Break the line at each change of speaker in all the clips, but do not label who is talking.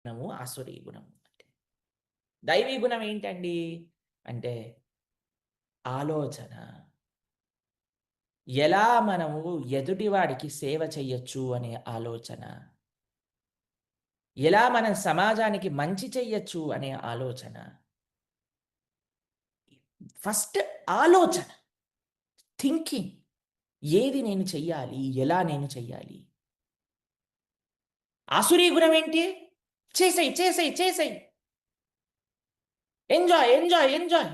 గుణము, ఆసురీ గుణము అంటే. దైవీ గుణం ఏంటండి? అంటే ఆలోచన. ఎలా మనము ఎదుటివాడికి సేవ చెయ్యొచ్చు అనే ఆలోచన. ఎలా మనం సమాజానికి మంచి చెయ్యొచ్చు అనే ఆలోచన. ఫస్ట్ ఆలోచన. థింకింగ్. ఏది నేను చెయ్యాలి? ఎలా నేను చెయ్యాలి? ఆసురీ గుణం ఏంటి? చేసేయి, చేసేయి, చేసేయి. Enjoy, enjoy, enjoy.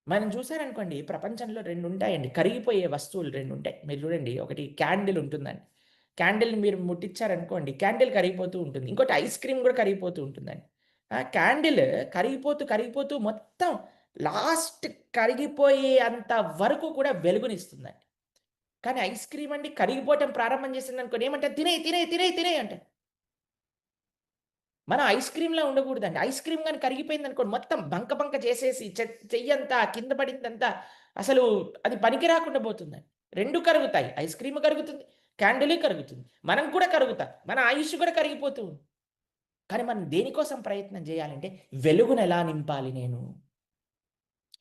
మనం చూసారనుకోండి ప్రపంచంలో 2 ఉంటాయండి. కరిగిపోయే వస్తువులు 2 ఉంటాయి. మీరు చూడండి ఒకటి క్యాండిల్ ఉంటుందండి. క్యాండిల్‌ని మీరు ముట్టించారనుకోండి క్యాండిల్ కరిగిపోతూ ఉంటుంది. ఇంకోటి ఐస్ క్రీమ్ కూడా కరిగిపోతూ ఉంటుందండి. క్యాండిల్ కరిగిపోతూ, కరిగిపోతూ మొత్తం లాస్ట్ కరిగిపోయేంత వరకు కూడా వెలుగునిస్తుందండి. కానీ ఐస్ క్రీమ్ అండి కరిగిపోవటం ప్రారంభం చేసిందనుకోండి ఏమంటారు? తినేయి, తినేయి, తినేయి, తినేయి అంటారు. మనం ఐస్ క్రీమ్‌లా ఉండకూడదండి. ఐస్ క్రీమ్ గాని కరిగిపోయిందనుకోండి మొత్తం బంక బంక చేసేసి చెయ్యంతా కింద పడిందంతా అసలు అది పనికి రాకుండా పోతుందండి. 2 కరుగుతాయి. ఐస్ క్రీమ్ కరుగుతుంది. క్యాండిలే కరుగుతుంది. మనం కూడా కరుగుతాం. మన ఆయుష్ కూడా కరిగిపోతూ ఉంది. కానీ మనం దేనికోసం ప్రయత్నం చేయాలంటే వెలుగునెలా నింపాలి నేను?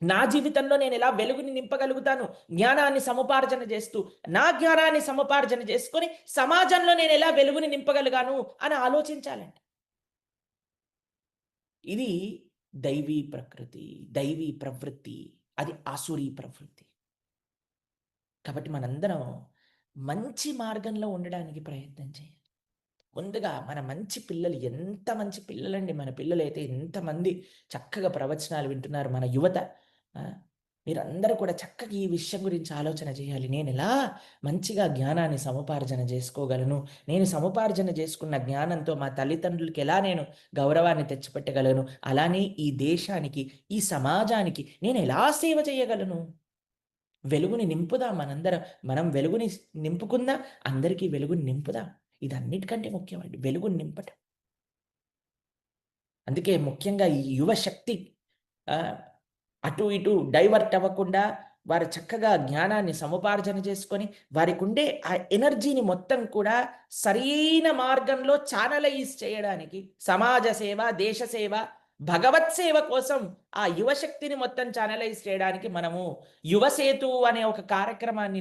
నా జీవితంలో నేనెలా వెలుగుని నింపగలుగుతాను? జ్ఞానాన్ని సముపార్జన చేస్తూ, నా జ్ఞానాన్ని సముపార్జన చేసుకొని సమాజంలో నేనెలా వెలుగుని నింపగలిగాను అని ఆలోచించాలండి. ఇది దైవీ ప్రకృతి, దైవీ ప్రవృత్తి. అది ఆసురీ ప్రవృత్తి. కాబట్టి మనందరం మంచి మార్గంలో ఉండడానికి ప్రయత్నం చేయాలి. ముందుగా మన మంచి పిల్లలు ఎంత మంచి పిల్లలండి. మన పిల్లలైతే ఎంతమంది చక్కగా ప్రవచనాలు వింటున్నారు. మన యువత ఆ! మీరందరూ కూడా చక్కగా ఈ విషయం గురించి ఆలోచన చేయాలి. నేనెలా మంచిగా జ్ఞానాన్ని సముపార్జన చేసుకోగలను? నేను సముపార్జన చేసుకున్న జ్ఞానంతో మా తల్లిదండ్రులకి ఎలా నేను గౌరవాన్ని తెచ్చిపెట్టగలను? అలానే ఈ దేశానికి, ఈ సమాజానికి నేనెలా సేవ చేయగలను? వెలుగుని నింపుదాం మనందరం. మనం వెలుగుని నింపుకుందాం. అందరికీ వెలుగుని నింపుదాం. ఇదన్నిటికంటే ముఖ్యమండి. వెలుగుని నింపటం. అందుకే ముఖ్యంగా ఈ యువశక్తి ఆహ్, అటు ఇటు డైవర్ట్ అవ్వకుండా వారు చక్కగా జ్ఞానాన్ని సముపార్జన చేసుకొని, వారికుండే ఆ ఎనర్జీని మొత్తం కూడా సరైన మార్గంలో చానలైజ్ చేయడానికి సమాజ సేవ, దేశ సేవ, భగవత్ సేవ కోసం ఆ యువశక్తిని మొత్తం చానలైజ్ చేయడానికి మనము యువసేతు అనే ఒక కార్యక్రమాన్ని